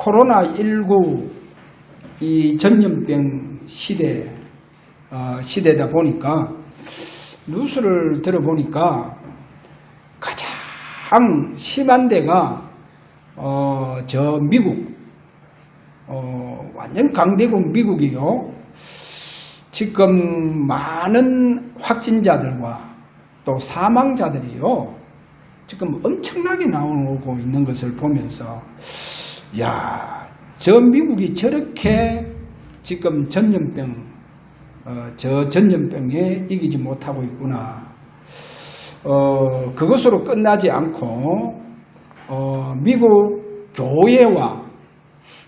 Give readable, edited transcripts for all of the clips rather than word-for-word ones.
코로나19 이 전염병 시대다 보니까 뉴스를 들어보니까 가장 심한 데가 저 미국 완전 강대국 미국이요. 지금 많은 확진자들과 또 사망자들이요. 지금 엄청나게 나오고 있는 것을 보면서 야, 저 미국이 저렇게 지금 전염병에 이기지 못하고 있구나. 그것으로 끝나지 않고 미국 교회와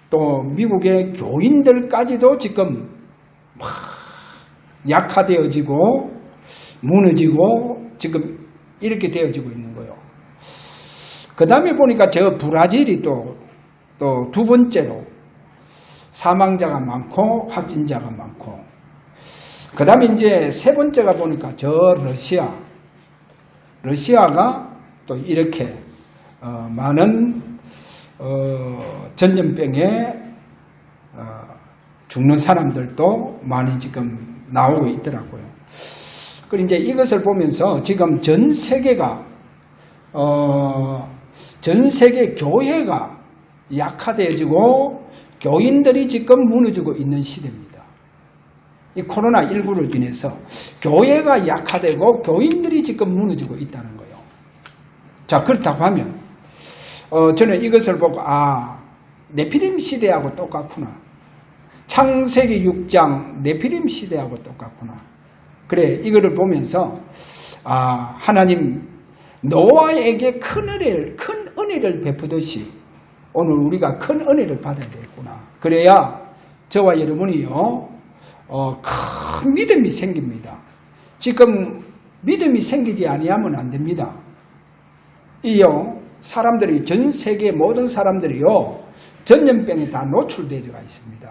또 미국의 교인들까지도 지금 막 약화되어지고 무너지고 지금 이렇게 되어지고 있는 거예요. 그 다음에 보니까 저 브라질이 또 두 번째로 사망자가 많고 확진자가 많고, 그 다음에 이제 세 번째가 보니까 저 러시아가 또 이렇게 많은 전염병에 죽는 사람들도 많이 지금 나오고 있더라고요. 그리고 이제 이것을 보면서 지금 전 세계가 전 세계 교회가 약화되어지고 교인들이 지금 무너지고 있는 시대입니다. 이 코로나19를 인해서 교회가 약화되고 교인들이 지금 무너지고 있다는 거예요. 자, 그렇다고 하면 저는 이것을 보고 네피림 시대하고 똑같구나. 창세기 6장 네피림 시대하고 똑같구나. 그래, 이거를 보면서 하나님 노아에게 큰 은혜를 베푸듯이 오늘 우리가 큰 은혜를 받아야 되겠구나. 그래야 저와 여러분이요 큰 믿음이 생깁니다. 지금 믿음이 생기지 아니하면 안 됩니다. 이요 사람들이, 전 세계 모든 사람들이요 전염병에 다 노출되어가 있습니다.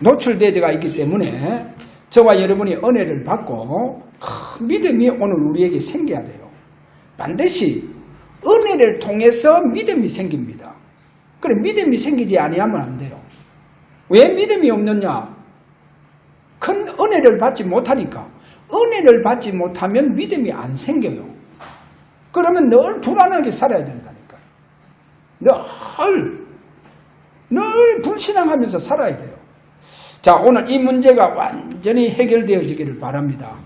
노출되어가 있기 때문에 저와 여러분이 은혜를 받고 큰 믿음이 오늘 우리에게 생겨야 돼요. 반드시 은혜를 통해서 믿음이 생깁니다. 그래, 믿음이 생기지 아니하면 안 돼요. 왜 믿음이 없느냐? 큰 은혜를 받지 못하니까. 은혜를 받지 못하면 믿음이 안 생겨요. 그러면 늘 불안하게 살아야 된다니까요. 늘 불신앙하면서 살아야 돼요. 자, 오늘 이 문제가 완전히 해결되어지기를 바랍니다.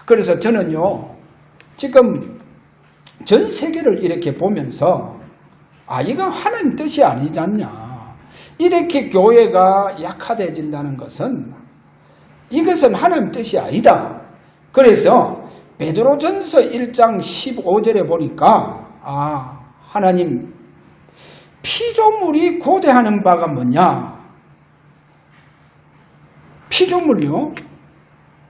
그래서 저는요, 지금 전 세계를 이렇게 보면서 이건 하나님 뜻이 아니지 않냐. 이렇게 교회가 약화되어진다는 것은 이것은 하나님 뜻이 아니다. 그래서 베드로전서 1장 15절에 보니까 하나님 피조물이 고대하는 바가 뭐냐. 피조물이요?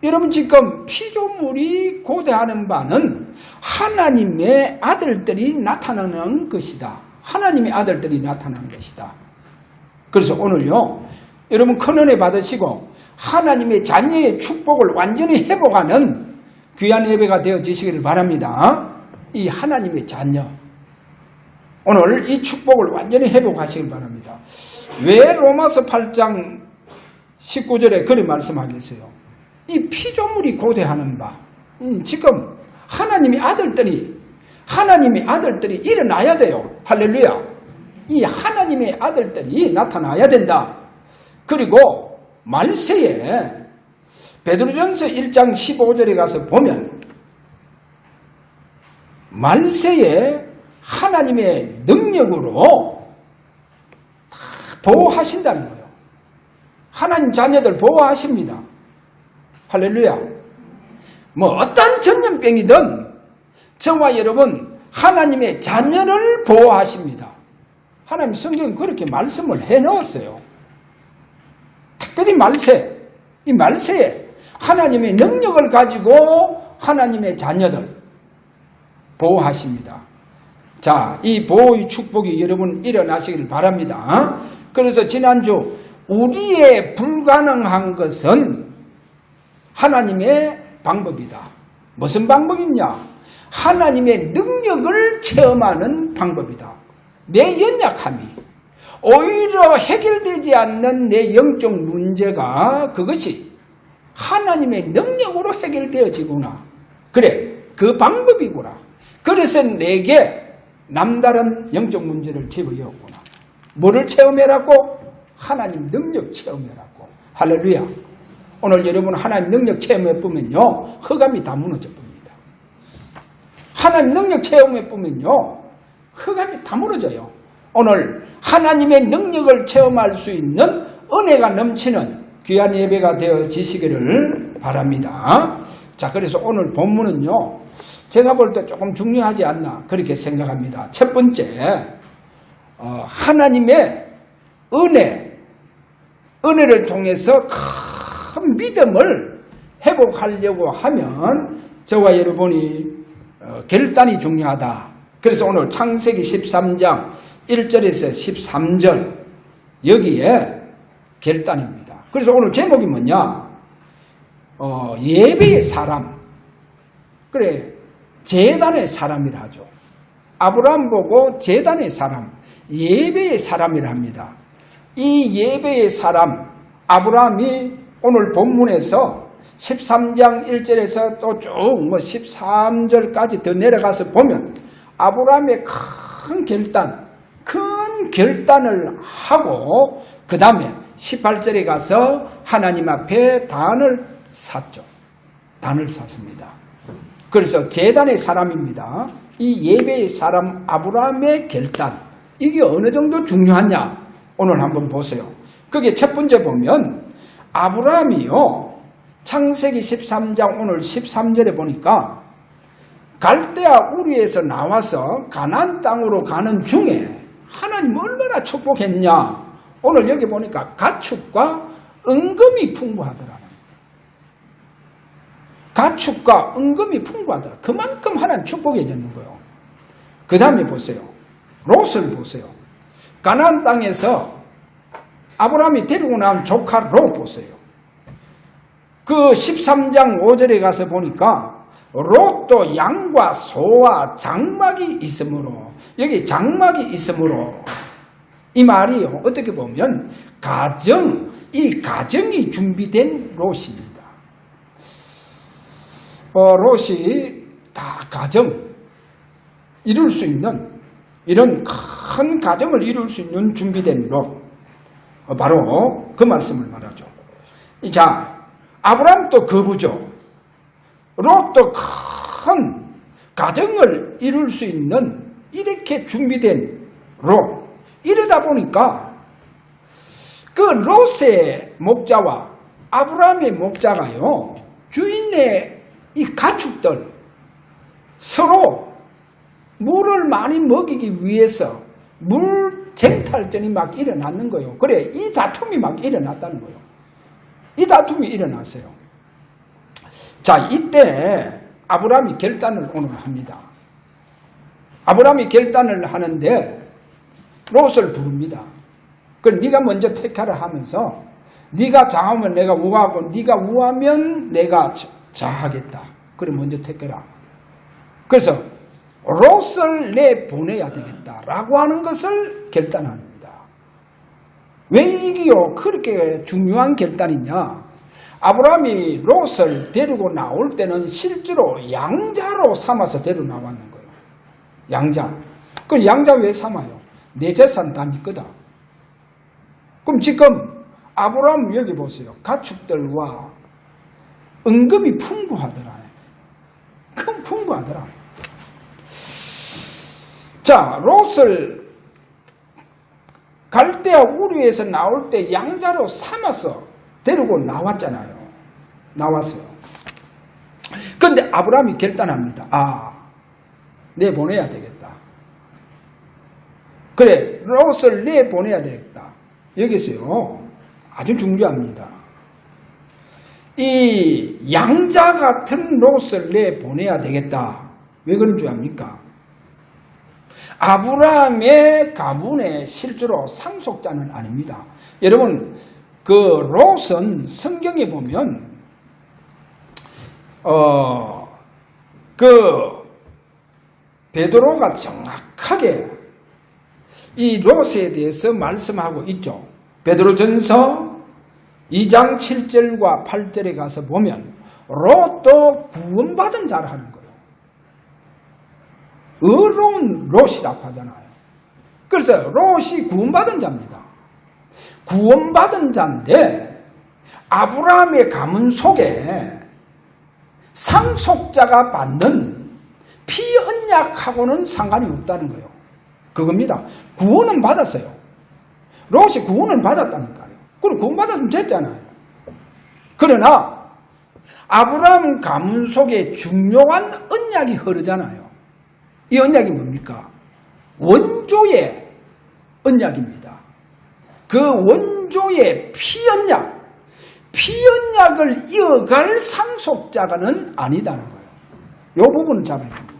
여러분, 지금 피조물이 고대하는 바는 하나님의 아들들이 나타나는 것이다. 하나님의 아들들이 나타나는 것이다. 그래서 오늘요, 여러분 큰 은혜 받으시고 하나님의 자녀의 축복을 완전히 회복하는 귀한 예배가 되어지시기를 바랍니다. 이 하나님의 자녀, 오늘 이 축복을 완전히 회복하시길 바랍니다. 왜 로마서 8장 19절에 그리 말씀하겠어요? 이 피조물이 고대하는 바, 지금 하나님의 아들들이 일어나야 돼요. 할렐루야. 이 하나님의 아들들이 나타나야 된다. 그리고 말세에 베드로전서 1장 15절에 가서 보면 말세에 하나님의 능력으로 다 보호하신다는 거예요. 하나님 자녀들 보호하십니다. 할렐루야. 어떤 전염병이든 저와 여러분 하나님의 자녀를 보호하십니다. 하나님 성경은 그렇게 말씀을 해놓았어요. 특별히 이 말세에 하나님의 능력을 가지고 하나님의 자녀들 보호하십니다. 자, 이 보호의 축복이 여러분 일어나시길 바랍니다. 그래서 지난주 우리의 불가능한 것은 하나님의 방법이다. 무슨 방법이냐? 하나님의 능력을 체험하는 방법이다. 내 연약함이, 오히려 해결되지 않는 내 영적 문제가 그것이 하나님의 능력으로 해결되어지구나. 그래, 그 방법이구나. 그래서 내게 남다른 영적 문제를 집어넣었구나. 뭐를 체험해라고? 하나님 능력 체험해라고. 할렐루야. 오늘 여러분 하나님 능력 체험해보면요, 흑암이 다 무너져 봅니다. 하나님 능력 체험해보면요, 흑암이 다 무너져요. 오늘 하나님의 능력을 체험할 수 있는 은혜가 넘치는 귀한 예배가 되어지시기를 바랍니다. 자, 그래서 오늘 본문은요, 제가 볼 때 조금 중요하지 않나 그렇게 생각합니다. 첫 번째, 하나님의 은혜를 통해서 큰 믿음을 회복하려고 하면 저와 여러분이 결단이 중요하다. 그래서 오늘 창세기 13장 1절에서 13절 여기에 결단입니다. 그래서 오늘 제목이 뭐냐? 예배의 사람. 그래, 제단의 사람이라 하죠. 아브라함 보고 제단의 사람, 예배의 사람이라 합니다. 이 예배의 사람 아브라함이 오늘 본문에서 13장 1절에서 또 쭉 13절까지 더 내려가서 보면 아브라함의 큰 결단을 하고 그 다음에 18절에 가서 하나님 앞에 단을 샀죠. 단을 샀습니다. 그래서 제단의 사람입니다. 이 예배의 사람 아브라함의 결단, 이게 어느 정도 중요하냐? 오늘 한번 보세요. 그게 첫 번째 보면 아브라함이요, 창세기 13장 오늘 13절에 보니까 갈대아 우리에서 나와서 가나안 땅으로 가는 중에 하나님 얼마나 축복했냐? 오늘 여기 보니까 가축과 은금이 풍부하더라. 가축과 은금이 풍부하더라. 그만큼 하나님 축복해 줬는 거예요. 그 다음에 보세요. 롯을 보세요. 가나안 땅에서 아브라함이 데리고 나온 조카 롯 보세요. 그 13장 5절에 가서 보니까 롯도 양과 소와 장막이 있으므로, 여기 장막이 있으므로 이 말이요, 어떻게 보면 이 가정이 준비된 롯입니다. 롯이 다 가정 이룰 수 있는, 이런 큰 가정을 이룰 수 있는 준비된 롯, 바로 그 말씀을 말하죠. 자, 아브라함도 거부죠. 롯도 큰 가정을 이룰 수 있는 이렇게 준비된 롯. 이러다 보니까 그 롯의 목자와 아브라함의 목자가요, 주인의 이 가축들 서로 물을 많이 먹이기 위해서 물 쟁탈전이 막 일어났는 거예요. 그래, 이 다툼이 막 일어났다는 거예요. 이 다툼이 일어났어요. 자, 이때 아브라함이 결단을 오늘 합니다. 아브라함이 결단을 하는데 롯을 부릅니다. 그럼 네가 먼저 택하라 하면서, 네가 장하면 내가 우하고 네가 우하면 내가 자하겠다. 그래, 먼저 택해라. 그래서 롯을 내보내야 되겠다라고 하는 것을 결단합니다. 왜 이게요 그렇게 중요한 결단이냐? 아브라함이 롯을 데리고 나올 때는 실제로 양자로 삼아서 데리고 나왔는 거예요. 양자. 그 양자 왜 삼아요? 내 재산 다 네 거다. 그럼 지금 아브라함 여기 보세요. 가축들과 은금이 풍부하더라. 큰 풍부하더라. 자, 롯을 갈대아 우르에서 나올 때 양자로 삼아서 데리고 나왔잖아요. 나왔어요. 그런데 아브라함이 결단합니다. 내보내야 되겠다. 그래, 롯을 내보내야 되겠다. 여기서요, 아주 중요합니다. 이 양자 같은 롯을 내보내야 되겠다. 왜 그런 줄 압니까? 아브라함의 가문의 실제로 상속자는 아닙니다. 여러분, 그 롯은 성경에 보면 그 베드로가 정확하게 이 롯에 대해서 말씀하고 있죠. 베드로전서 2장 7절과 8절에 가서 보면 롯도 구원받은 자를 하는 거예요. 의로운 롯이라고 하잖아요. 그래서 롯이 구원받은 자입니다. 구원받은 자인데 아브라함의 가문 속에 상속자가 받는 피언약하고는 상관이 없다는 거예요. 그겁니다. 구원은 받았어요. 롯이 구원을 받았다니까요. 그럼 구원받았으면 됐잖아요. 그러나 아브라함 가문 속에 중요한 언약이 흐르잖아요. 이 언약이 뭡니까? 원조의 언약입니다. 그 원조의 피언약을 이어갈 상속자가는 아니다는 거예요. 이 부분을 잡아야 됩니다.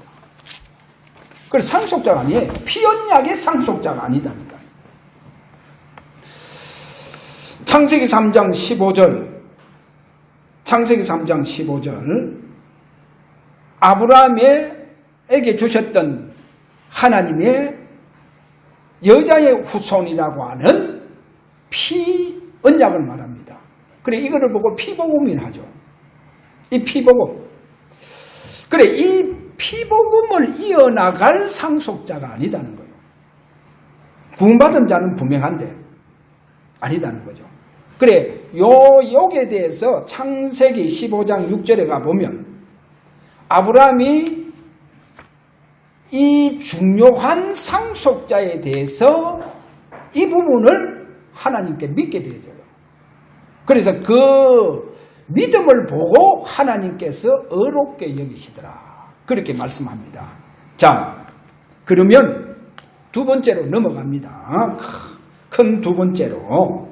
그래서 상속자가 아니에요. 피언약의 상속자가 아니다니까요. 창세기 3장 15절 아브라함에게 주셨던 하나님의 여자의 후손이라고 하는 피언약을 말합니다. 그래 이거를 보고 피복음이라 하죠. 이 피복음. 그래 이 피복음을 이어나갈 상속자가 아니다는 거예요. 구원받은 자는 분명한데 아니다는 거죠. 그래 요에 대해서 창세기 15장 6절에 가보면 아브라함이 이 중요한 상속자에 대해서 이 부분을 하나님께 믿게 되어져요. 그래서 그 믿음을 보고 하나님께서 의롭게 여기시더라. 그렇게 말씀합니다. 자, 그러면 두 번째로 넘어갑니다. 큰 두 번째로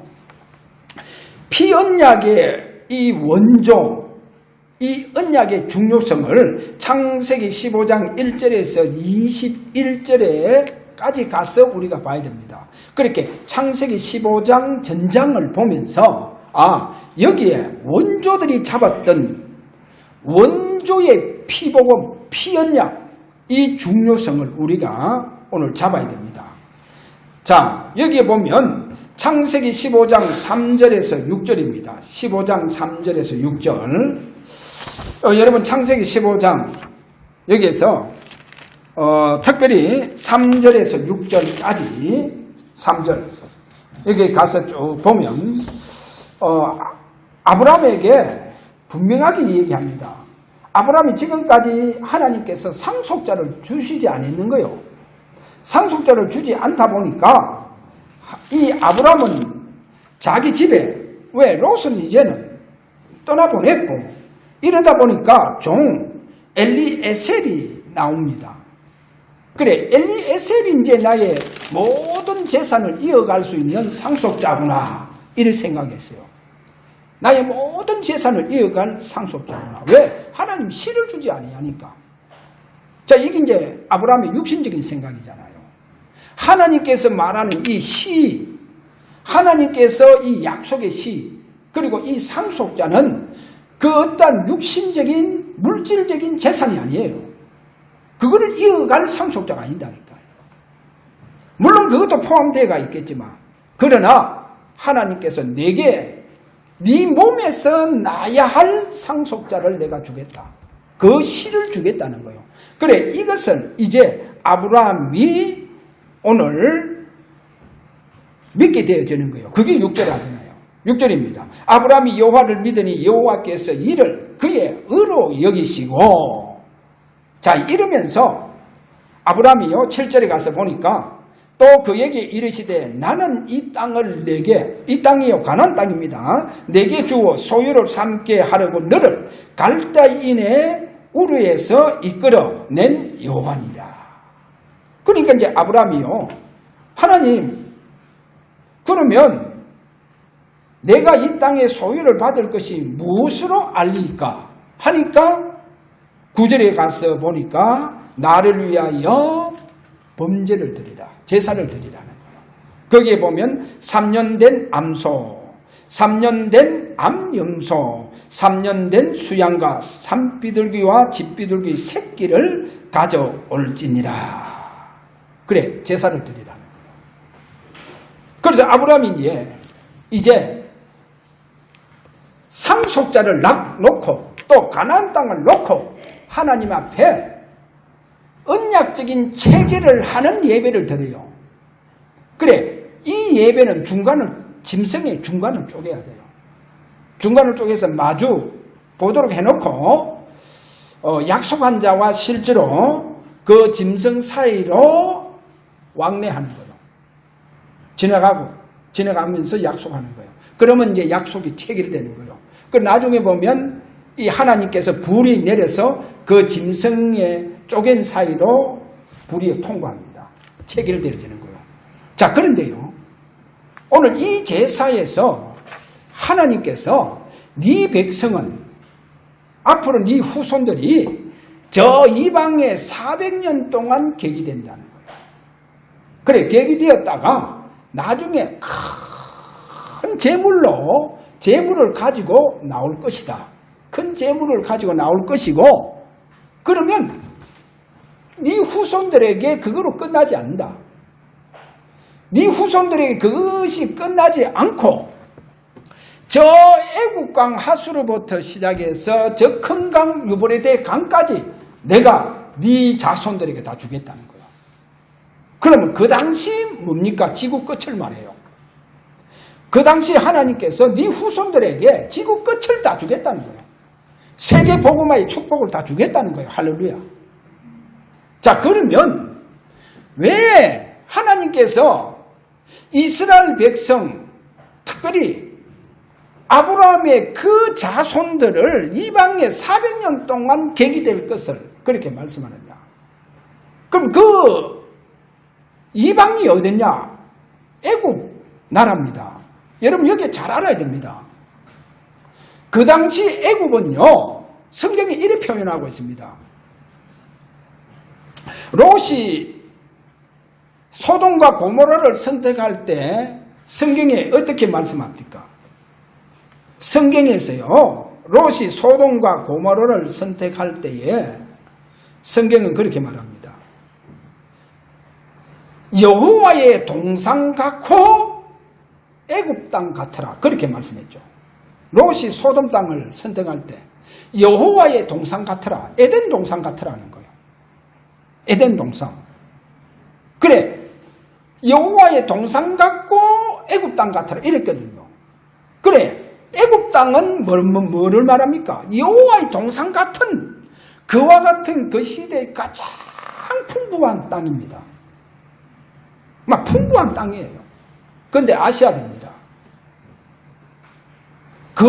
피언약의 이 원조, 이 언약의 중요성을 창세기 15장 1절에서 21절에까지 가서 우리가 봐야 됩니다. 그렇게 창세기 15장 전장을 보면서 여기에 원조들이 잡았던 원조의 피복음, 피언약 이 중요성을 우리가 오늘 잡아야 됩니다. 자, 여기에 보면 창세기 15장 3절에서 6절입니다. 15장 3절에서 6절. 여러분 창세기 15장 여기에서 특별히 3절에서 6절까지 3절 여기 가서 쭉 보면 아브라함에게 분명하게 얘기합니다. 아브라함이 지금까지 하나님께서 상속자를 주시지 않았는 거예요. 상속자를 주지 않다 보니까 이 아브라함은 자기 집에 왜 롯은 이제는 떠나보냈고 이러다 보니까 종 엘리에셀이 나옵니다. 그래 엘리에셀이 이제 나의 모든 재산을 이어갈 수 있는 상속자구나 이렇게 생각했어요. 나의 모든 재산을 이어갈 상속자구나. 왜? 하나님 씨를 주지 아니하니까. 자, 이게 이제 아브라함의 육신적인 생각이잖아요. 하나님께서 말하는 이 씨, 하나님께서 이 약속의 씨, 그리고 이 상속자는 그 어떤 육신적인 물질적인 재산이 아니에요. 그거를 이어갈 상속자가 아니다니까요. 물론 그것도 포함되어가 있겠지만 그러나 하나님께서 내게 네 몸에서 나야 할 상속자를 내가 주겠다. 그 씨를 주겠다는 거예요. 그래 이것을 이제 아브라함이 오늘 믿게 되어지는 거예요. 그게 6절에 하잖아요. 6절입니다. 아브라함이 여호와를 믿으니 여호와께서 이를 그의 의로 여기시고 자 이러면서 아브라함이요 7절에 가서 보니까 또 그에게 이르시되 나는 이 땅을 내게 이 땅이요 가나안 땅입니다. 내게 주어 소유를 삼게 하려고 너를 갈대인의 우르에서 이끌어 낸 여호와니라. 그러니까 이제 아브라함이요 하나님 그러면 내가 이 땅의 소유를 받을 것이 무엇으로 알리까 하니까 9절에 가서 보니까 나를 위하여 범죄를 드리라 제사를 드리라는 거예요. 거기에 보면 3년 된 암소 3년 된 암염소 3년 된 수양과 산비둘기와 집비둘기 새끼를 가져올지니라. 그래 제사를 드리라는 거예요. 그래서 아브라함이 이제 상속자를 놓고 또 가나안 땅을 놓고 하나님 앞에 언약적인 체계를 하는 예배를 드려요. 그래, 이 예배는 짐승의 중간을 쪼개야 돼요. 중간을 쪼개서 마주 보도록 해놓고 약속한 자와 실제로 그 짐승 사이로 왕래하는 거예요. 지나가면서 약속하는 거예요. 그러면 이제 약속이 체결되는 거예요. 그 나중에 보면 이 하나님께서 불이 내려서 그 짐승의 쪼갠 사이로 불이 통과합니다. 체결되어지는 거예요. 자, 그런데요, 오늘 이 제사에서 하나님께서 네 백성은 앞으로 네 후손들이 저 이방에 400년 동안 객이된다는 거예요. 그래, 객이되었다가 나중에 큰 재물을 가지고 나올 것이다. 큰 재물을 가지고 나올 것이고, 그러면 네 후손들에게 그거로 끝나지 않는다. 네 후손들에게 그것이 끝나지 않고 저 애국강 하수로부터 시작해서 저 큰 강 유브레데 강까지 내가 네 자손들에게 다 주겠다는 거예요. 그러면 그 당시 뭡니까? 지구 끝을 말해요. 그 당시 하나님께서 네 후손들에게 지구 끝을 다 주겠다는 거예요. 세계 복음화의 축복을 다 주겠다는 거예요. 할렐루야. 자, 그러면 왜 하나님께서 이스라엘 백성, 특별히 아브라함의 그 자손들을 이방에 400년 동안 객이 될 것을 그렇게 말씀하느냐? 그럼 그 이방이 어디냐? 애굽 나라입니다. 여러분 여기 잘 알아야 됩니다. 그 당시 애굽은요, 성경이 이렇게 표현하고 있습니다. 롯이 소돔과 고모라를 선택할 때 성경에 어떻게 말씀합니까? 성경에서요, 롯이 소돔과 고모라를 선택할 때에 성경은 그렇게 말합니다. 여호와의 동상 같고 애굽 땅 같으라, 그렇게 말씀했죠. 롯이 소돔 땅을 선택할 때 여호와의 동상 같으라, 에덴 동상 같으라는 거예요. 에덴 동상. 그래, 여호와의 동상 같고 애굽 땅 같으라 이랬거든요. 그래, 애굽 땅은 뭐를 말합니까? 여호와의 동상 같은, 그와 같은 그 시대의 가장 풍부한 땅입니다. 막 풍부한 땅이에요. 그런데 아셔야 됩니다. 그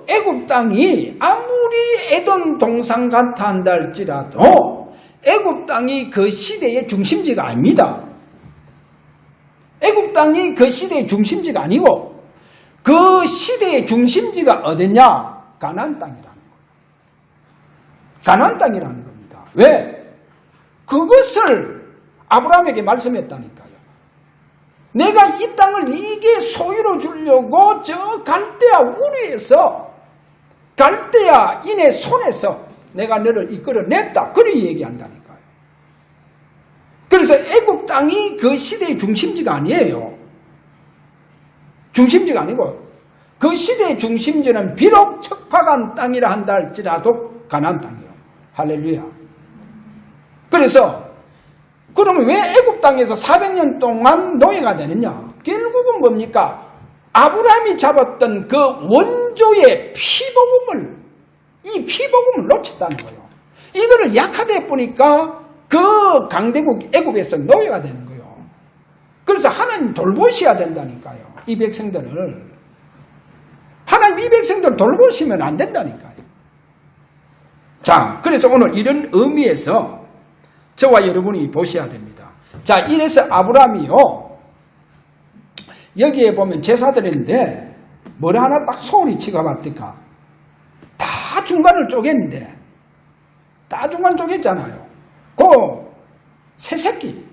애굽 땅이 아무리 에돔 동상 같아 한다 할지라도 애굽 땅이 그 시대의 중심지가 아닙니다. 애굽 땅이 그 시대의 중심지가 아니고 그 시대의 중심지가 어디냐? 가나안 땅이라는 거예요. 가나안 땅이라는 겁니다. 왜? 그것을 아브라함에게 말씀했다니까요. 내가 이 땅을 네게 소유로 주려고 저 갈대아 우리에서, 갈대아 인의 손에서 내가 너를 이끌어냈다. 그렇게 얘기한다니까요. 그래서 애굽 땅이 그 시대의 중심지가 아니에요. 중심지가 아니고 그 시대의 중심지는 비록 척박한 땅이라 한다 할지라도 가나안 땅이에요. 할렐루야. 그래서 그러면 왜 애굽 땅에서 400년 동안 노예가 되느냐? 결국은 뭡니까? 아브라함이 잡았던 그 원조의 피복음을, 이 피복음을 놓쳤다는 거예요. 이거를 약하다 보니까 그 강대국 애굽에서 노예가 되는 거예요. 그래서 하나님 돌보셔야 된다니까요. 이 백성들을. 하나님 이 백성들을 돌보시면 안 된다니까요. 자, 그래서 오늘 이런 의미에서 저와 여러분이 보셔야 됩니다. 자, 이래서 아브라함이요, 여기에 보면 제사드렸는데 뭘 하나 딱 소원이 치가 봤을까? 다 중간을 쪼갰는데, 다 중간 쪼갰잖아요. 그 새새끼.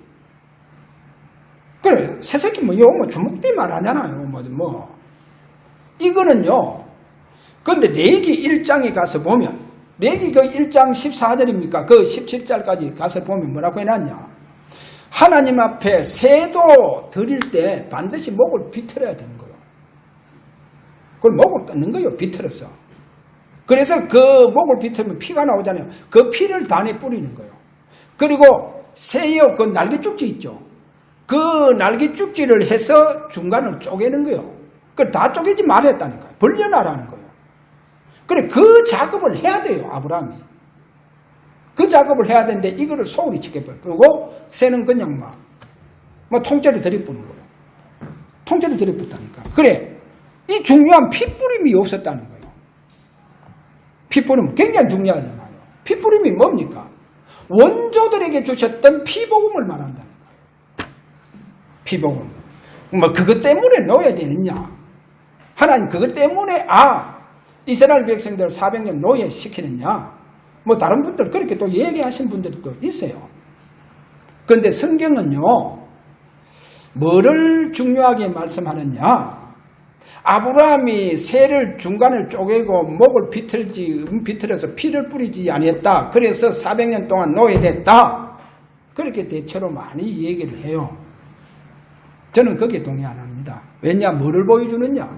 그래, 새새끼 뭐 주먹비 말하잖아요. 이거는요, 근데 레위기 1장에 가서 보면, 레위기 그 1장 14절입니까? 그 17절까지 가서 보면 뭐라고 해놨냐? 하나님 앞에 새도 드릴 때 반드시 목을 비틀어야 되는 거예요. 그걸 목을 끊는 거예요. 비틀어서. 그래서 그 목을 비틀면 피가 나오잖아요. 그 피를 단에 뿌리는 거예요. 그리고 새의 그 날개죽지 있죠. 그 날개죽지를 해서 중간을 쪼개는 거예요. 그걸 다 쪼개지 말았다니까요. 벌려놔라는 거예요. 그래, 그 작업을 해야 돼요. 아브라함이. 그 작업을 해야 되는데 이거를 소홀히 지켜버리고 새는 그냥 막 통째로 들이뿌는 거예요. 통째로 들이붓다니까. 그래, 이 중요한 핏뿌림이 없었다는 거예요. 핏뿌림 굉장히 중요하잖아요. 핏뿌림이 뭡니까? 원조들에게 주셨던 피복음을 말한다는 거예요. 피복음. 그것 때문에 넣어야 되느냐? 하나님 그것 때문에 이스라엘 백성들을 400년 노예시키느냐? 다른 분들 그렇게 또 얘기하신 분들도 있어요. 그런데 성경은요, 뭐를 중요하게 말씀하느냐? 아브라함이 새를 중간을 쪼개고 목을 비틀어서 피를 뿌리지 아니했다. 그래서 400년 동안 노예됐다. 그렇게 대체로 많이 얘기를 해요. 저는 거기에 동의 안 합니다. 왜냐? 뭐를 보여주느냐?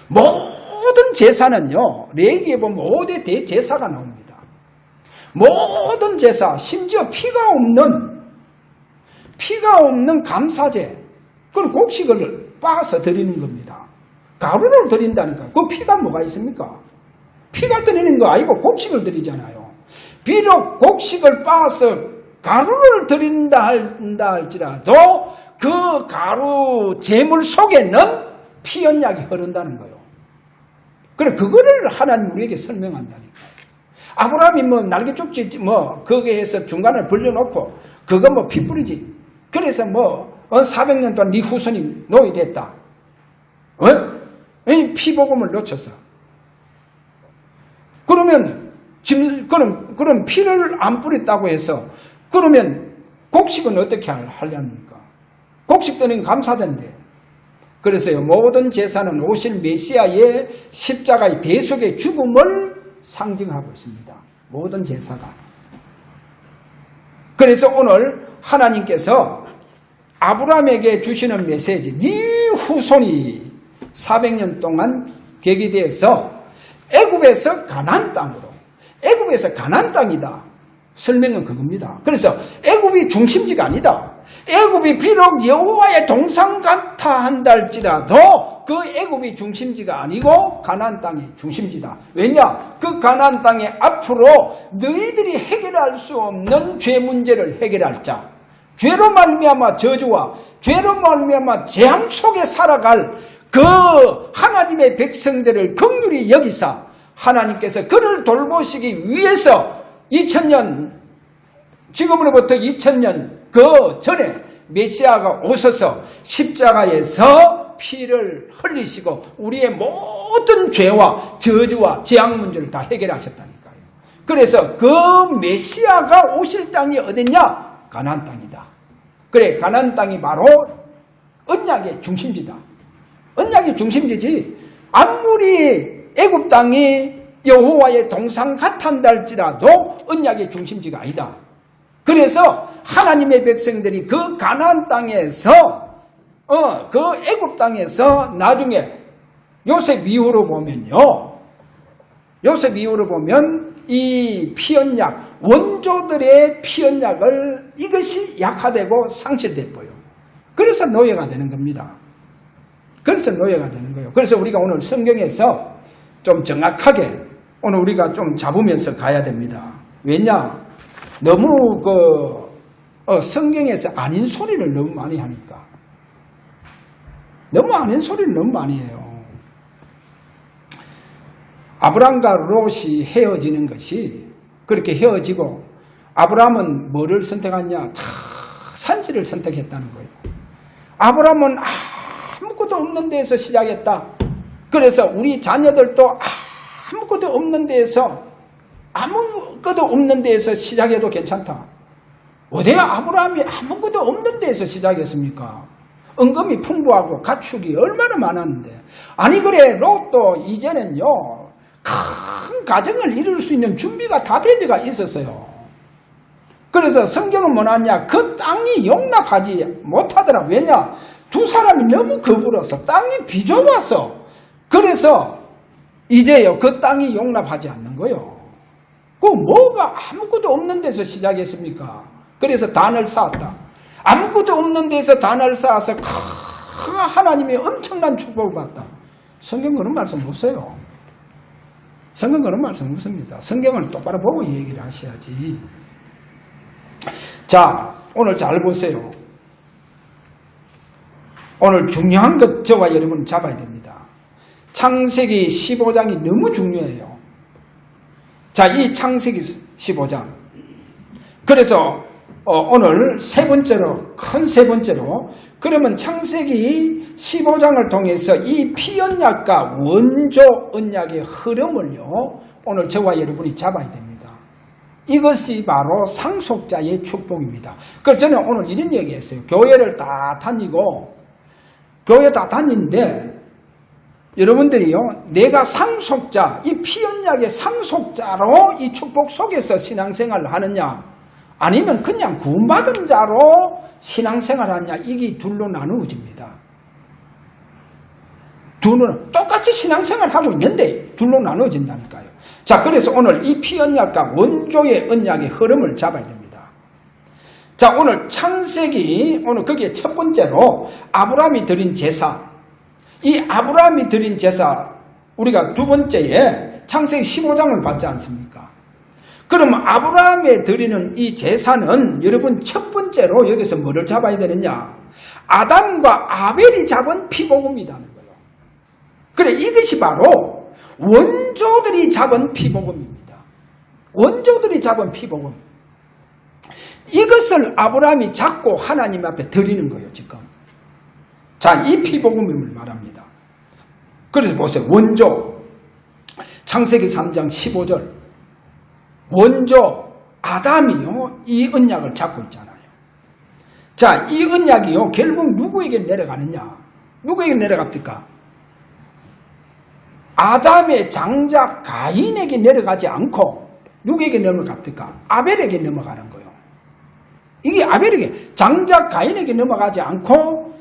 모든 제사는요, 레위기에 보면 5대 대제사가 나옵니다. 모든 제사, 심지어 피가 없는 감사제, 그걸 곡식을 빻아서 드리는 겁니다. 가루를 드린다니까. 그 피가 뭐가 있습니까? 피가 드리는 거 아니고 곡식을 드리잖아요. 비록 곡식을 빻아서 가루를 드린다 할지라도 그 가루 제물 속에는 피 언약이 흐른다는 거예요. 그래, 그거를 하나님 우리에게 설명한다니까요. 아브라함이 날개쪽지 거기에서 중간을 벌려놓고 그거 피 뿌리지. 그래서 400년 동안 네 후손이 노예됐다. 피복음을 놓쳐서. 그러면 그럼 피를 안 뿌렸다고 해서 그러면 곡식은 어떻게 하렵니까? 곡식 드리는 감사된데. 그래서요, 모든 제사는 오실 메시아의 십자가의 대속의 죽음을 상징하고 있습니다. 모든 제사가. 그래서 오늘 하나님께서 아브라함에게 주시는 메시지, 네 후손이 400년 동안 계기되어서 애굽에서 가나안 땅으로, 애굽에서 가나안 땅이다. 설명은 그겁니다. 그래서 애굽이 중심지가 아니다. 애굽이 비록 여호와의 동상 같아 한다 할지라도 그 애굽이 중심지가 아니고 가나안 땅이 중심지다. 왜냐? 그 가나안 땅에 앞으로 너희들이 해결할 수 없는 죄 문제를 해결할 자, 죄로 말미암아 저주와 죄로 말미암아 재앙 속에 살아갈 그 하나님의 백성들을 긍휼히 여기사 하나님께서 그를 돌보시기 위해서 2000년, 지금으로부터 2000년 그 전에 메시아가 오셔서 십자가에서 피를 흘리시고 우리의 모든 죄와 저주와 재앙 문제를 다 해결하셨다니까요. 그래서 그 메시아가 오실 땅이 어딨냐? 가나안 땅이다. 그래, 가나안 땅이 바로 언약의 중심지다. 언약의 중심지지. 아무리 애굽 땅이 여호와의 동상 같한다 할지라도 언약의 중심지가 아니다. 그래서 하나님의 백성들이 그 가나안 땅에서 그 애굽 땅에서 나중에 요셉 이후로 보면요, 요셉 이후로 보면 이 피언약, 원조들의 피언약을 이것이 약화되고 상실돼 보여. 그래서 노예가 되는 겁니다. 그래서 노예가 되는 거예요. 그래서 우리가 오늘 성경에서 좀 정확하게 오늘 우리가 좀 잡으면서 가야 됩니다. 왜냐? 너무 성경에서 아닌 소리를 너무 많이 하니까. 너무 아닌 소리를 너무 많이 해요. 아브람과 롯이 헤어지는 것이 그렇게 헤어지고 아브람은 뭐를 선택하냐? 산지를 선택했다는 거예요. 아브람은 아무것도 없는 데에서 시작했다. 그래서 우리 자녀들도 아무것도 없는 데에서 시작해도 괜찮다. 어디 아브라함이 아무것도 없는 데에서 시작했습니까? 은금이 풍부하고 가축이 얼마나 많았는데. 아니 그래, 롯도 이제는요 큰 가정을 이룰 수 있는 준비가 다 되어가 있었어요. 그래서 성경은 뭐냐냐, 그 땅이 용납하지 못하더라. 왜냐, 두 사람이 너무 거부로서 땅이 비좁아서. 그래서 이제요 그 땅이 용납하지 않는 거요. 그 뭐가 아무것도 없는 데서 시작했습니까? 그래서 단을 쌓았다. 아무것도 없는 데서 단을 쌓아서 하나님의 엄청난 축복을 받다. 성경 그런 말씀 없어요. 성경 그런 말씀 없습니다. 성경을 똑바로 보고 얘기를 하셔야지. 자, 오늘 잘 보세요. 오늘 중요한 것 저와 여러분 잡아야 됩니다. 창세기 15장이 너무 중요해요. 자, 이 창세기 15장. 그래서 오늘 세 번째로, 큰 세 번째로, 그러면 창세기 15장을 통해서 이 피언약과 원조 언약의 흐름을요, 오늘 저와 여러분이 잡아야 됩니다. 이것이 바로 상속자의 축복입니다. 그래서 저는 오늘 이런 얘기했어요. 교회를 다 다니고, 교회 다 다니는데, 여러분들이요, 내가 상속자, 이 피언약의 상속자로 이 축복 속에서 신앙생활을 하느냐, 아니면 그냥 구원받은 자로 신앙생활을 하느냐, 이게 둘로 나누어집니다. 둘로, 똑같이 신앙생활을 하고 있는데 둘로 나누어진다니까요. 자, 그래서 오늘 이 피언약과 원조의 언약의 흐름을 잡아야 됩니다. 자, 오늘 창세기, 오늘 거기에 첫 번째로 아브라함이 드린 제사, 이 아브라함이 드린 제사, 우리가 두 번째에 창세기 15장을 봤지 않습니까? 그럼 아브라함에 드리는 이 제사는 여러분 첫 번째로 여기서 뭐를 잡아야 되느냐? 아담과 아벨이 잡은 피복음이라는 거예요. 그래, 이것이 바로 원조들이 잡은 피복음입니다. 원조들이 잡은 피복음. 이것을 아브라함이 잡고 하나님 앞에 드리는 거예요, 지금. 자, 이 피복음을 말합니다. 그래서 보세요. 원조. 창세기 3장 15절. 원조 아담이요, 이 언약을 잡고 있잖아요. 자, 이 언약이요, 결국 누구에게 내려가느냐? 누구에게 내려갑니까? 아담의 장자 가인에게 내려가지 않고 누구에게 넘어갑니까? 아벨에게 넘어가는 거예요. 이게 아벨에게, 장자 가인에게 넘어가지 않고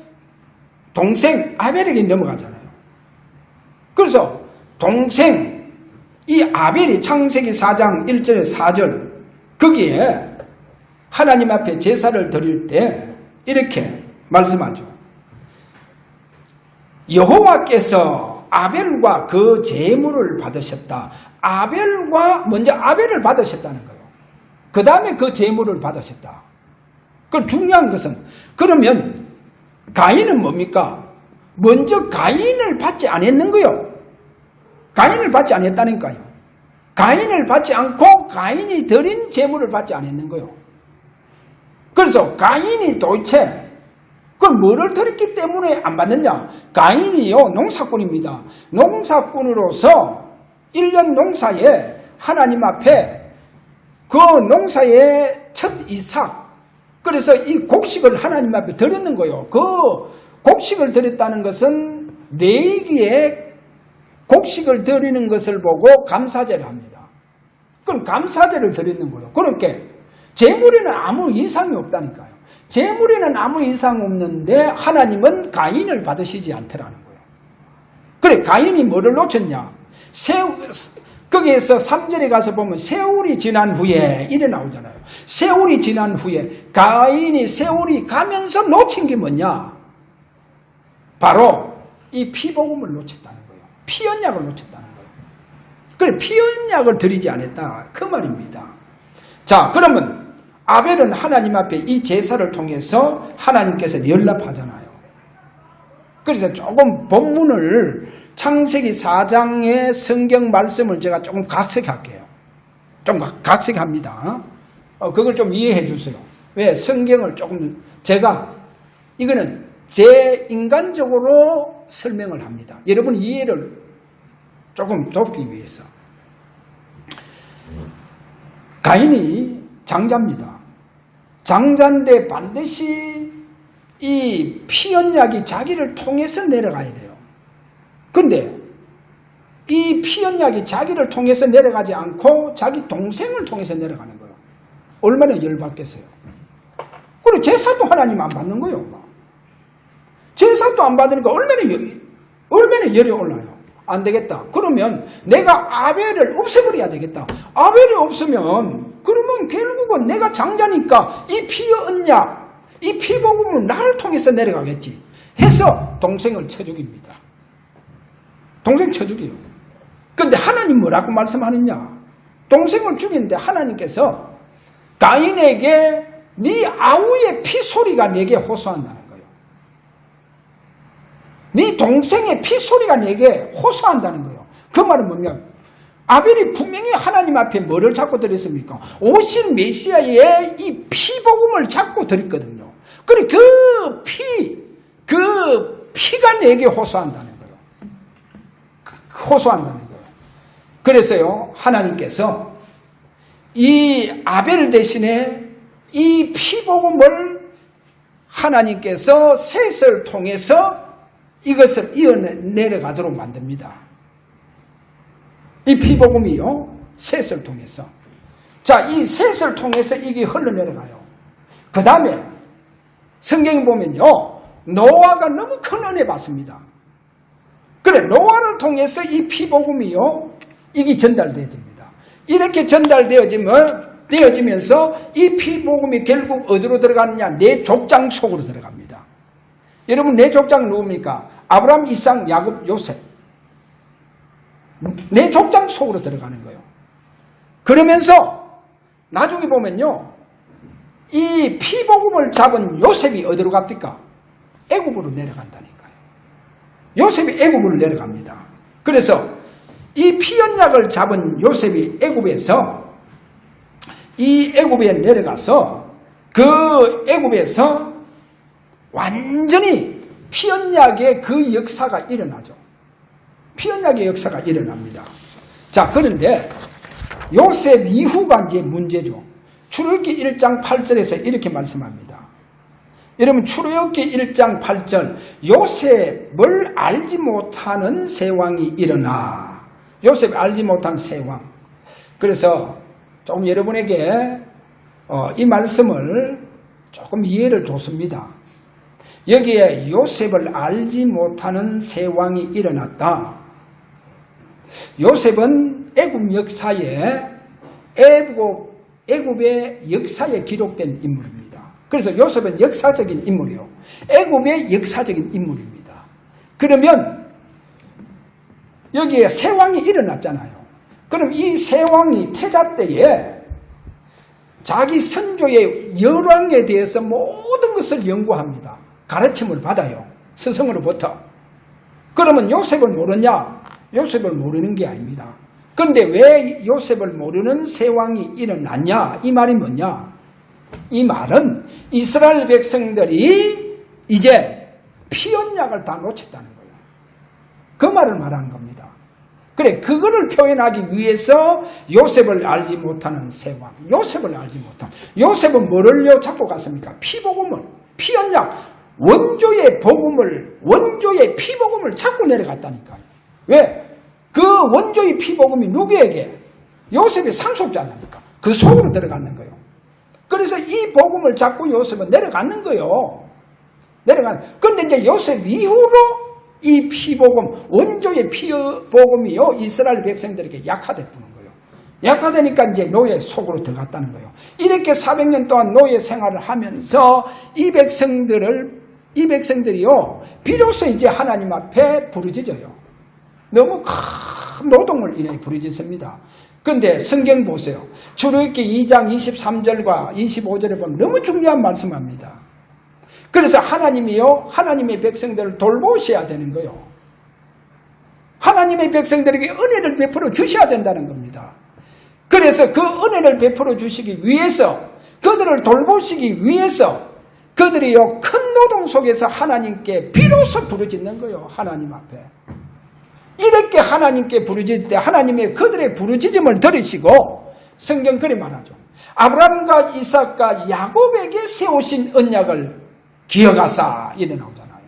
동생 아벨에게 넘어가잖아요. 그래서 동생 이 아벨이 창세기 4장 1절에 4절 거기에 하나님 앞에 제사를 드릴 때 이렇게 말씀하죠. 여호와께서 아벨과 그 제물을 받으셨다. 먼저 아벨을 받으셨다는 거예요. 그 다음에 그 제물을 받으셨다. 그 중요한 것은, 그러면 가인은 뭡니까? 먼저 가인을 받지 않았는 거요. 가인을 받지 않았다니까요. 가인을 받지 않고 가인이 드린 제물을 받지 않았는 거요. 그래서 가인이 도대체 그건 뭐를 드렸기 때문에 안 받느냐? 가인이요, 농사꾼입니다. 농사꾼으로서 1년 농사에 하나님 앞에 그 농사의 첫 이삭, 그래서 이 곡식을 하나님 앞에 드렸는 거예요. 그 곡식을 드렸다는 것은 레위기에 곡식을 드리는 것을 보고 감사제를 합니다. 그럼 감사제를 드리는 거예요. 그러니까 제물에는 아무 이상이 없다니까요. 제물에는 아무 이상 없는데 하나님은 가인을 받으시지 않더라는 거예요. 그래, 가인이 뭐를 놓쳤냐? 거기에서 3절에 가서 보면 세월이 지난 후에 이래 나오잖아요. 세월이 지난 후에 가인이 세월이 가면서 놓친 게 뭐냐? 바로 이 피복음을 놓쳤다는 거예요. 피언약을 놓쳤다는 거예요. 그래, 피언약을 드리지 않았다, 그 말입니다. 자, 그러면 아벨은 하나님 앞에 이 제사를 통해서 하나님께서 연락하잖아요. 그래서 조금 본문을 창세기 4장의 성경 말씀을 제가 조금 각색할게요. 좀 각색합니다. 그걸 좀 이해해 주세요. 왜? 성경을 조금 제가 이거는 제 인간적으로 설명을 합니다. 여러분 이해를 조금 돕기 위해서. 가인이 장자입니다. 장자인데 반드시 이 피언약이 자기를 통해서 내려가야 돼요. 그런데 이 피언약이 자기를 통해서 내려가지 않고 자기 동생을 통해서 내려가는 거예요. 얼마나 열받겠어요. 그리고 제사도 하나님 안 받는 거예요. 제사도 안 받으니까 얼마나 열이 올라요. 안 되겠다. 그러면 내가 아벨을 없애버려야 되겠다. 아벨이 없으면 그러면 결국은 내가 장자니까 이 피 언약, 이 피복음은 나를 통해서 내려가겠지 해서 동생을 쳐 죽입니다. 동생 쳐 죽여요. 근데 하나님 뭐라고 말씀하느냐? 동생을 죽이는데 하나님께서 가인에게 네 아우의 피소리가 내게 호소한다는 거예요. 네 동생의 피소리가 내게 호소한다는 거예요. 그 말은 뭐냐? 아벨이 분명히 하나님 앞에 뭐를 잡고 드렸습니까? 오신 메시아의 이 피복음을 잡고 드렸거든요. 그래 그 피가 내게 호소한다는 거예요. 호소한다는 거예요. 그래서요, 하나님께서 이 아벨 대신에 이 피복음을 하나님께서 셋을 통해서 이것을 이어내려가도록 만듭니다. 이 피복음이요, 셋을 통해서. 자, 이 셋을 통해서 이게 흘러내려가요. 그 다음에 성경에 보면요, 노아가 너무 큰 은혜 받습니다. 그래, 노아를 통해서 이 피복음이요, 이게 전달되어집니다. 이렇게 전달되어지면서 이 피복음이 결국 어디로 들어가느냐? 내 족장 속으로 들어갑니다. 여러분, 내 족장은 누굽니까? 아브라함, 이삭, 야곱, 요셉. 내 족장 속으로 들어가는 거예요. 그러면서 나중에 보면요, 이 피복음을 잡은 요셉이 어디로 갑니까? 애굽으로 내려간다니까요. 요셉이 애굽으로 내려갑니다. 그래서 이 피언약을 잡은 요셉이 이 애굽에 내려가서 그 애굽에서 완전히 피언약의 그 역사가 일어나죠. 피언약의 역사가 일어납니다. 자, 그런데 요셉 이후가 이제 문제죠. 출애굽기 1장 8절에서 이렇게 말씀합니다. 여러분, 출애굽기 1장 8절, 요셉을 알지 못하는 새 왕이 일어나. 요셉이 알지 못한 새 왕. 그래서 조금 여러분에게 이 말씀을 조금 이해를 뒀습니다. 여기에 요셉을 알지 못하는 새 왕이 일어났다. 요셉은 애굽 역사에 애굽의 역사에 기록된 인물입니다. 그래서 요셉은 역사적인 인물이요. 애굽의 역사적인 인물입니다. 그러면 여기에 새 왕이 일어났잖아요. 그럼 이 새 왕이 태자 때에 자기 선조의 열왕에 대해서 모든 것을 연구합니다. 가르침을 받아요. 스승으로부터. 그러면 요셉을 모르냐? 요셉을 모르는 게 아닙니다. 그런데 왜 요셉을 모르는 새 왕이 일어났냐? 이 말이 뭐냐? 이 말은 이스라엘 백성들이 이제 피언약을 다 놓쳤다는 거예요. 그 말을 말하는 겁니다. 그래, 그거를 표현하기 위해서 요셉을 알지 못하는 새 왕, 요셉을 알지 못한. 요셉은 뭐를요 잡고 갔습니까? 피복음을, 피언약, 원조의 피복음을 잡고 내려갔다니까요. 왜? 그 원조의 피복음이 누구에게? 요셉이 상속자니까 그 속으로 들어가는 거예요. 그래서 이 복음을 잡고 요셉은 내려가는 거예요. 그런데 이제 요셉 이후로 이 피복음, 원조의 피복음이요, 이스라엘 백성들에게 약화되는 거예요. 약화되니까 이제 노예 속으로 들어갔다는 거예요. 이렇게 400년 동안 노예 생활을 하면서 이 백성들이요, 비로소 이제 하나님 앞에 부르짖어요. 너무 큰 노동을 인해 부르짖습니다. 그런데 성경 보세요. 출애굽기 2장 23절과 25절에 보면 너무 중요한 말씀합니다. 그래서 하나님이요, 하나님의 백성들을 돌보셔야 되는 거예요. 하나님의 백성들에게 은혜를 베풀어 주셔야 된다는 겁니다. 그래서 그 은혜를 베풀어 주시기 위해서, 그들을 돌보시기 위해서 그들이요, 큰 노동 속에서 하나님께 비로소 부르짖는 거예요. 하나님 앞에. 이렇게 하나님께 부르짖을 때 하나님의 그들의 부르짖음을 들으시고, 성경 그리 말하죠. 아브라함과 이삭과 야곱에게 세우신 언약을 기억하사 이래 나오잖아요.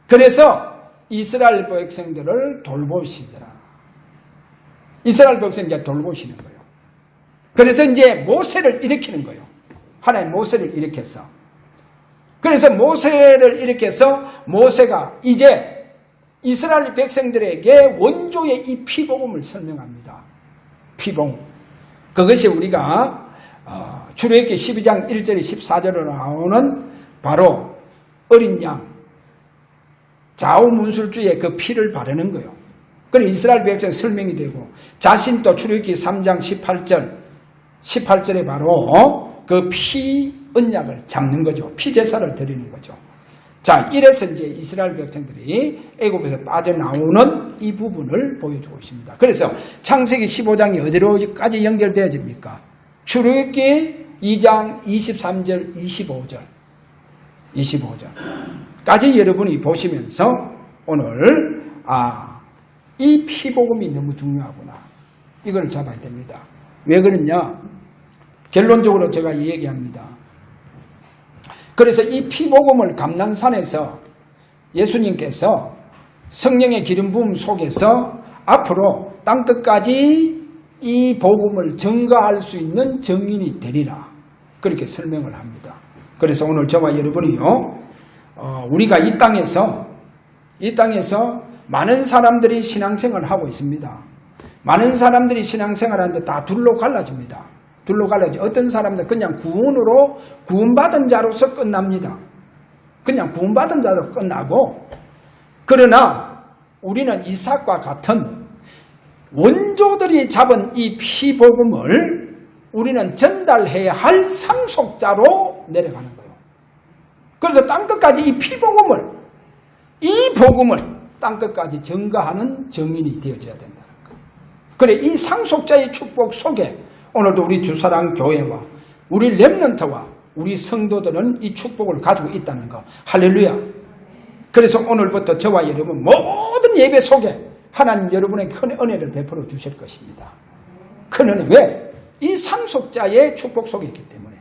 그래서 이스라엘 백성들을 돌보시더라. 이스라엘 백성들 돌보시는 거예요. 그래서 이제 모세를 일으키는 거예요. 하나님 모세를 일으켜서. 그래서 모세를 일으켜서 모세가 이제 이스라엘 백성들에게 원조의 이 피복음을 설명합니다. 피복음. 그것이 우리가 출애굽기 12장 1절 14절로 나오는 바로 어린 양 좌우문술주의 그 피를 바르는 거예요. 그래 이스라엘 백성 설명이 되고 자신도 출애굽기 3장 18절에 바로 그 피 언약을 잡는 거죠. 피 제사를 드리는 거죠. 자, 이래서 이제 이스라엘 백성들이 애굽에서 빠져나오는 이 부분을 보여주고 있습니다. 그래서 창세기 15장이 어디로까지 연결되어집니까? 출애굽기 2장 23절 25절까지 여러분이 보시면서 오늘 이 피복음이 너무 중요하구나. 이걸 잡아야 됩니다. 왜 그러냐? 결론적으로 제가 이 얘기합니다. 그래서 이 피복음을 감난산에서 예수님께서 성령의 기름 부음 속에서 앞으로 땅끝까지 이 복음을 전가할 수 있는 증인이 되리라. 그렇게 설명을 합니다. 그래서 오늘 저와 여러분이요, 우리가 이 땅에서 많은 사람들이 신앙생활을 하고 있습니다. 많은 사람들이 신앙생활하는데 다 둘로 갈라집니다. 어떤 사람들 그냥 구원으로 구원받은 자로서 끝납니다. 그냥 구원받은 자로 끝나고, 그러나 우리는 이삭과 같은 원조들이 잡은 이 피복음을 우리는 전달해야 할 상속자로 내려가는 거예요. 그래서 땅끝까지 이 복음을 땅끝까지 전가하는 증인이 되어져야 된다는 거예요. 그래 이 상속자의 축복 속에 오늘도 우리 주사랑 교회와 우리 렘넌트와 우리 성도들은 이 축복을 가지고 있다는 거. 할렐루야. 그래서 오늘부터 저와 여러분 모든 예배 속에 하나님 여러분의 큰 은혜를 베풀어 주실 것입니다. 큰 은혜. 왜? 이 상속자의 축복 속에 있기 때문에.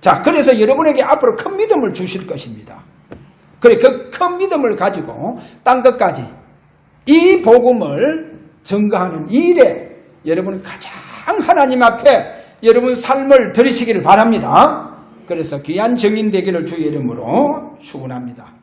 자, 그래서 여러분에게 앞으로 큰 믿음을 주실 것입니다. 그래, 그 큰 믿음을 가지고 땅끝까지 이 복음을 증거하는 일에 여러분은 가장 하나님 앞에 여러분 삶을 들이시기를 바랍니다. 그래서 귀한 증인 되기를 주의 이름으로 축원합니다.